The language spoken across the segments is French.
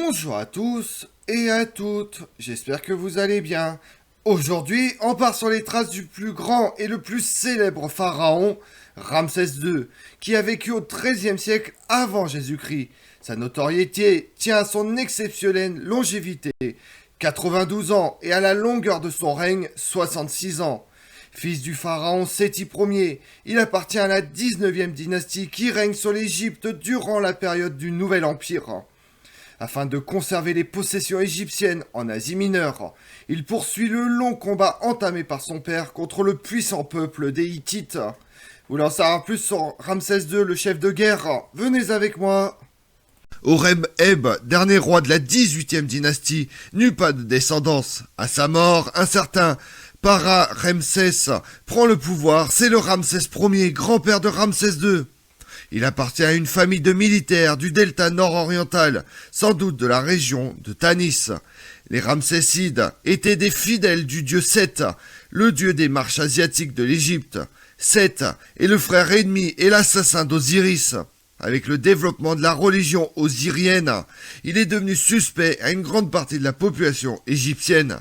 Bonjour à tous et à toutes, j'espère que vous allez bien. Aujourd'hui, on part sur les traces du plus grand et le plus célèbre pharaon, Ramsès II, qui a vécu au XIIIe siècle avant Jésus-Christ. Sa notoriété tient à son exceptionnelle longévité, 92 ans, et à la longueur de son règne, 66 ans. Fils du pharaon Séti Ier, il appartient à la 19e dynastie qui règne sur l'Égypte durant la période du Nouvel Empire. Afin de conserver les possessions égyptiennes en Asie mineure, il poursuit le long combat entamé par son père contre le puissant peuple des Hittites. Vous voulez en savoir plus sur Ramsès II, le chef de guerre? Venez avec moi. Horeb-Eb, dernier roi de la 18e dynastie, n'eut pas de descendance. À sa mort, un certain Para-Ramsès prend le pouvoir. C'est le Ramsès Ier, grand-père de Ramsès II. Il appartient à une famille de militaires du delta nord-oriental, sans doute de la région de Tanis. Les Ramsésides étaient des fidèles du dieu Seth, le dieu des marches asiatiques de l'Égypte. Seth est le frère ennemi et l'assassin d'Osiris. Avec le développement de la religion osirienne, il est devenu suspect à une grande partie de la population égyptienne.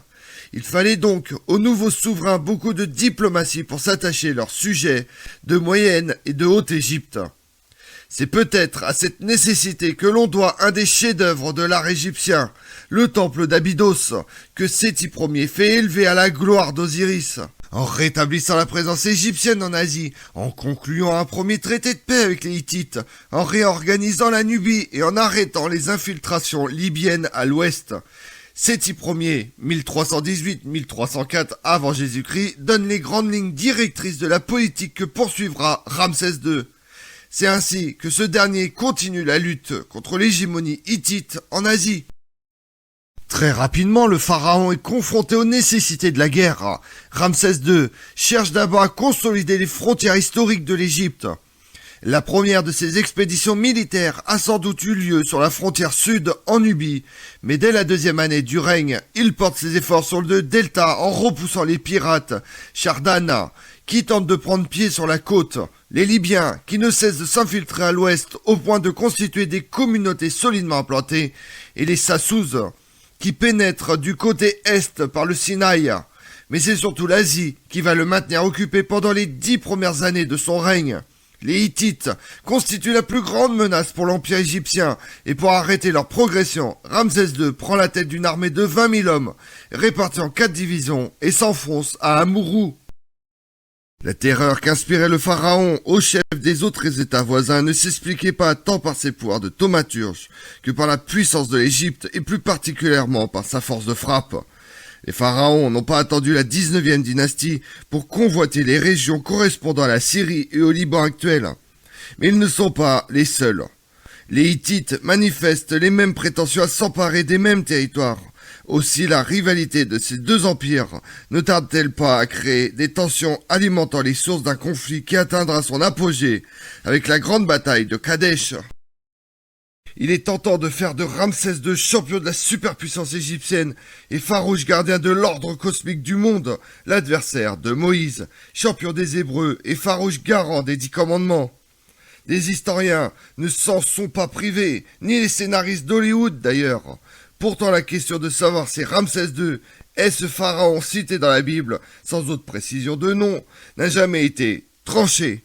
Il fallait donc aux nouveaux souverains beaucoup de diplomatie pour s'attacher leurs sujets de Moyenne et de Haute-Égypte. C'est peut-être à cette nécessité que l'on doit un des chefs-d'œuvre de l'art égyptien, le temple d'Abydos, que Séti Ier fait élever à la gloire d'Osiris. En rétablissant la présence égyptienne en Asie, en concluant un premier traité de paix avec les Hittites, en réorganisant la Nubie et en arrêtant les infiltrations libyennes à l'ouest. Séti Ier, 1318-1304 avant Jésus-Christ, donne les grandes lignes directrices de la politique que poursuivra Ramsès II. C'est ainsi que ce dernier continue la lutte contre l'hégémonie hittite en Asie. Très rapidement, le pharaon est confronté aux nécessités de la guerre. Ramsès II cherche d'abord à consolider les frontières historiques de l'Égypte. La première de ses expéditions militaires a sans doute eu lieu sur la frontière sud en Nubie, mais dès la deuxième année du règne, il porte ses efforts sur le delta en repoussant les pirates Chardana, qui tentent de prendre pied sur la côte, les Libyens, qui ne cessent de s'infiltrer à l'ouest au point de constituer des communautés solidement implantées, et les Sassous, qui pénètrent du côté est par le Sinaï. Mais c'est surtout l'Asie qui va le maintenir occupé pendant les 10 premières années de son règne. Les Hittites constituent la plus grande menace pour l'Empire égyptien, et pour arrêter leur progression, Ramsès II prend la tête d'une armée de 20 000 hommes, répartis en 4 divisions, et s'enfonce à Amurru. La terreur qu'inspirait le pharaon au chef des autres États voisins ne s'expliquait pas tant par ses pouvoirs de thaumaturge que par la puissance de l'Égypte et plus particulièrement par sa force de frappe. Les pharaons n'ont pas attendu la 19e dynastie pour convoiter les régions correspondant à la Syrie et au Liban actuel. Mais ils ne sont pas les seuls. Les Hittites manifestent les mêmes prétentions à s'emparer des mêmes territoires. Aussi la rivalité de ces deux empires ne tarde-t-elle pas à créer des tensions alimentant les sources d'un conflit qui atteindra son apogée avec la grande bataille de Kadesh. Il est tentant de faire de Ramsès II champion de la superpuissance égyptienne et farouche gardien de l'ordre cosmique du monde, l'adversaire de Moïse, champion des Hébreux et farouche garant des 10 commandements. Les historiens ne s'en sont pas privés, ni les scénaristes d'Hollywood d'ailleurs. Pourtant la question de savoir si Ramsès II est ce pharaon cité dans la Bible, sans autre précision de nom, n'a jamais été tranchée.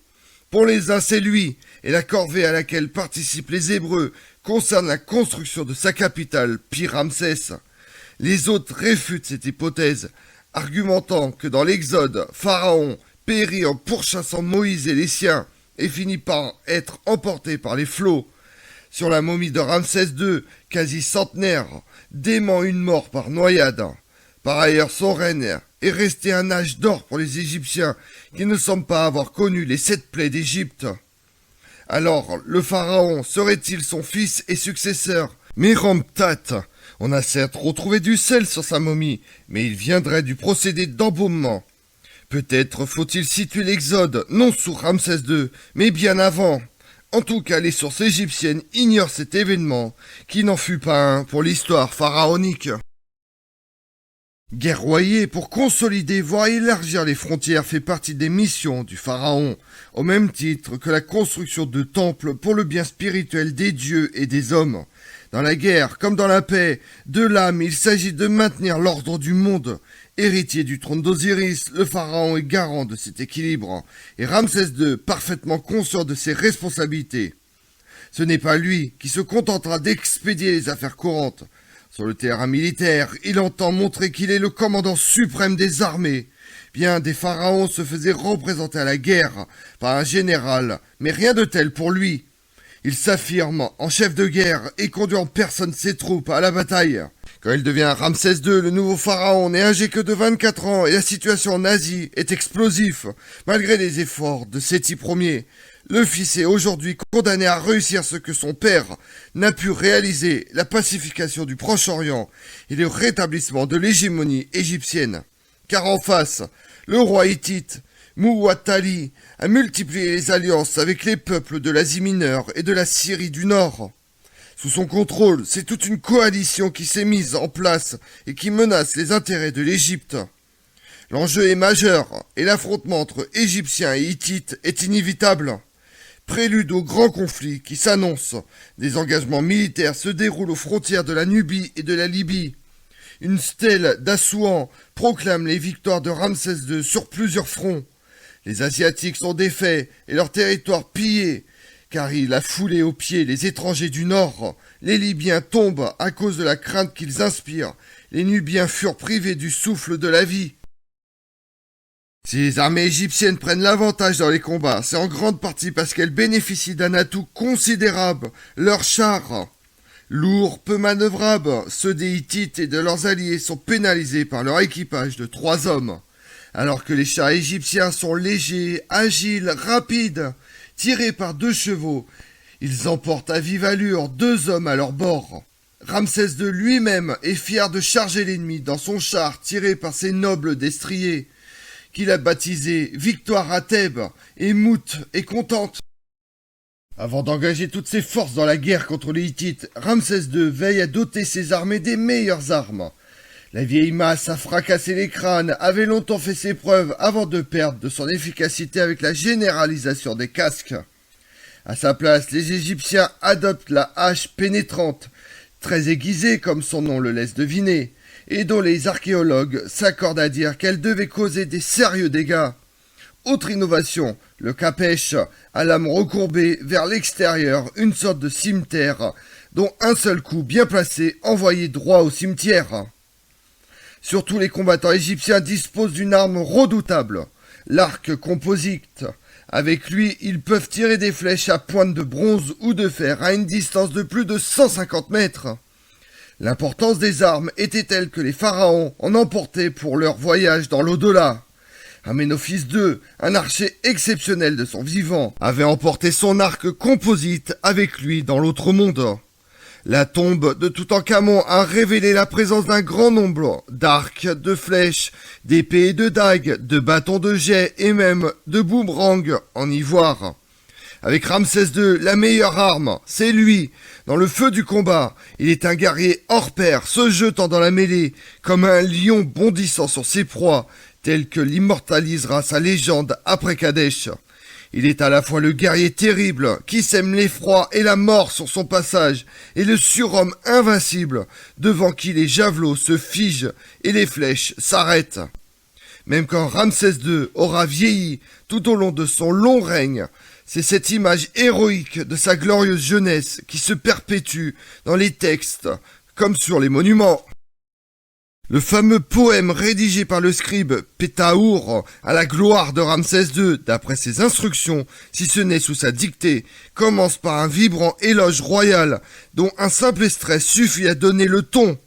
Pour les uns c'est lui, et la corvée à laquelle participent les Hébreux concerne la construction de sa capitale, Pi-Ramsès. Les autres réfutent cette hypothèse, argumentant que dans l'Exode, Pharaon périt en pourchassant Moïse et les siens, et finit par être emporté par les flots. Sur la momie de Ramsès II, quasi centenaire, dément une mort par noyade. Par ailleurs, son règne est resté un âge d'or pour les Égyptiens qui ne semblent pas avoir connu les 7 plaies d'Égypte. Alors, le pharaon serait-il son fils et successeur? Mérenptah, on a certes retrouvé du sel sur sa momie, mais il viendrait du procédé d'embaumement. Peut-être faut-il situer l'Exode non sous Ramsès II, mais bien avant. En tout cas, les sources égyptiennes ignorent cet événement, qui n'en fut pas un pour l'histoire pharaonique. Guerroyer pour consolider, voire élargir les frontières fait partie des missions du pharaon, au même titre que la construction de temples pour le bien spirituel des dieux et des hommes. Dans la guerre comme dans la paix, de l'âme, il s'agit de maintenir l'ordre du monde. Héritier du trône d'Osiris, le pharaon est garant de cet équilibre, et Ramsès II, parfaitement conscient de ses responsabilités. Ce n'est pas lui qui se contentera d'expédier les affaires courantes. Sur le terrain militaire, il entend montrer qu'il est le commandant suprême des armées. Bien des pharaons se faisaient représenter à la guerre par un général, mais rien de tel pour lui. Il s'affirme en chef de guerre et conduit en personne ses troupes à la bataille. Quand il devient Ramsès II, le nouveau pharaon n'est âgé que de 24 ans et la situation en Asie est explosive, malgré les efforts de Séti Ier. Le fils est aujourd'hui condamné à réussir ce que son père n'a pu réaliser, la pacification du Proche-Orient et le rétablissement de l'hégémonie égyptienne. Car en face, le roi hittite, Muwatalli, a multiplié les alliances avec les peuples de l'Asie mineure et de la Syrie du Nord. Sous son contrôle, c'est toute une coalition qui s'est mise en place et qui menace les intérêts de l'Égypte. L'enjeu est majeur et l'affrontement entre Égyptiens et Hittites est inévitable. Prélude au grand conflit qui s'annonce, des engagements militaires se déroulent aux frontières de la Nubie et de la Libye. Une stèle d'Assouan proclame les victoires de Ramsès II sur plusieurs fronts. Les Asiatiques sont défaits et leur territoire pillé, car il a foulé aux pieds les étrangers du Nord. Les Libyens tombent à cause de la crainte qu'ils inspirent. Les Nubiens furent privés du souffle de la vie. Si les armées égyptiennes prennent l'avantage dans les combats, c'est en grande partie parce qu'elles bénéficient d'un atout considérable, leurs chars. Lourds, peu manœuvrables, ceux des Hittites et de leurs alliés sont pénalisés par leur équipage de 3 hommes. Alors que les chars égyptiens sont légers, agiles, rapides, tirés par 2 chevaux, ils emportent à vive allure 2 hommes à leur bord. Ramsès II lui-même est fier de charger l'ennemi dans son char tiré par ses nobles destriers, qu'il a baptisé Victoire à Thèbes, et Mout est contente. Avant d'engager toutes ses forces dans la guerre contre les Hittites, Ramsès II veille à doter ses armées des meilleures armes. La vieille masse à fracasser les crânes avait longtemps fait ses preuves avant de perdre de son efficacité avec la généralisation des casques. À sa place, les Égyptiens adoptent la hache pénétrante, très aiguisée comme son nom le laisse deviner, et dont les archéologues s'accordent à dire qu'elle devait causer des sérieux dégâts. Autre innovation, le khapèche, à lame recourbée vers l'extérieur, une sorte de cimeterre, dont un seul coup bien placé envoyait droit au cimetière. Surtout les combattants égyptiens disposent d'une arme redoutable, l'arc composite. Avec lui, ils peuvent tirer des flèches à pointe de bronze ou de fer à une distance de plus de 150 mètres. L'importance des armes était telle que les pharaons en emportaient pour leur voyage dans l'au-delà. Aménophis II, un archer exceptionnel de son vivant, avait emporté son arc composite avec lui dans l'autre monde. La tombe de Toutankhamon a révélé la présence d'un grand nombre d'arcs, de flèches, d'épées et de dagues, de bâtons de jet et même de boomerangs en ivoire. Avec Ramsès II, la meilleure arme, c'est lui. Dans le feu du combat, il est un guerrier hors pair, se jetant dans la mêlée, comme un lion bondissant sur ses proies, tel que l'immortalisera sa légende après Kadesh. Il est à la fois le guerrier terrible, qui sème l'effroi et la mort sur son passage, et le surhomme invincible, devant qui les javelots se figent et les flèches s'arrêtent. Même quand Ramsès II aura vieilli tout au long de son long règne, c'est cette image héroïque de sa glorieuse jeunesse qui se perpétue dans les textes comme sur les monuments. Le fameux poème rédigé par le scribe Pétaour à la gloire de Ramsès II, d'après ses instructions, si ce n'est sous sa dictée, commence par un vibrant éloge royal dont un simple extrait suffit à donner le ton.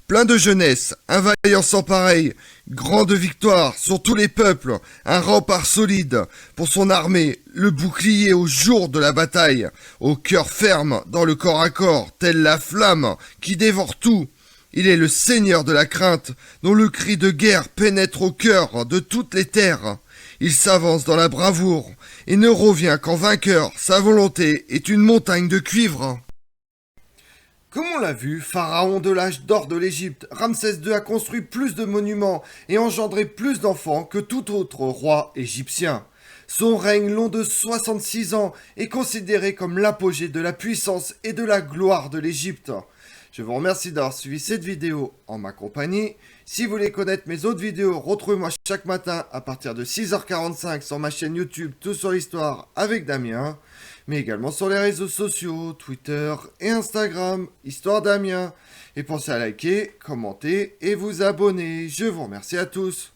Plein de jeunesse, un vaillant sans pareil, grande victoire sur tous les peuples, un rempart solide pour son armée, le bouclier au jour de la bataille, au cœur ferme dans le corps à corps, telle la flamme qui dévore tout. Il est le seigneur de la crainte, dont le cri de guerre pénètre au cœur de toutes les terres. Il s'avance dans la bravoure et ne revient qu'en vainqueur. Sa volonté est une montagne de cuivre. Comme on l'a vu, pharaon de l'âge d'or de l'Égypte, Ramsès II a construit plus de monuments et engendré plus d'enfants que tout autre roi égyptien. Son règne long de 66 ans est considéré comme l'apogée de la puissance et de la gloire de l'Égypte. Je vous remercie d'avoir suivi cette vidéo en ma compagnie. Si vous voulez connaître mes autres vidéos, retrouvez-moi chaque matin à partir de 6h45 sur ma chaîne YouTube Tout sur l'Histoire avec Damien, mais également sur les réseaux sociaux, Twitter et Instagram, Histoire Damien. Et pensez à liker, commenter et vous abonner. Je vous remercie à tous.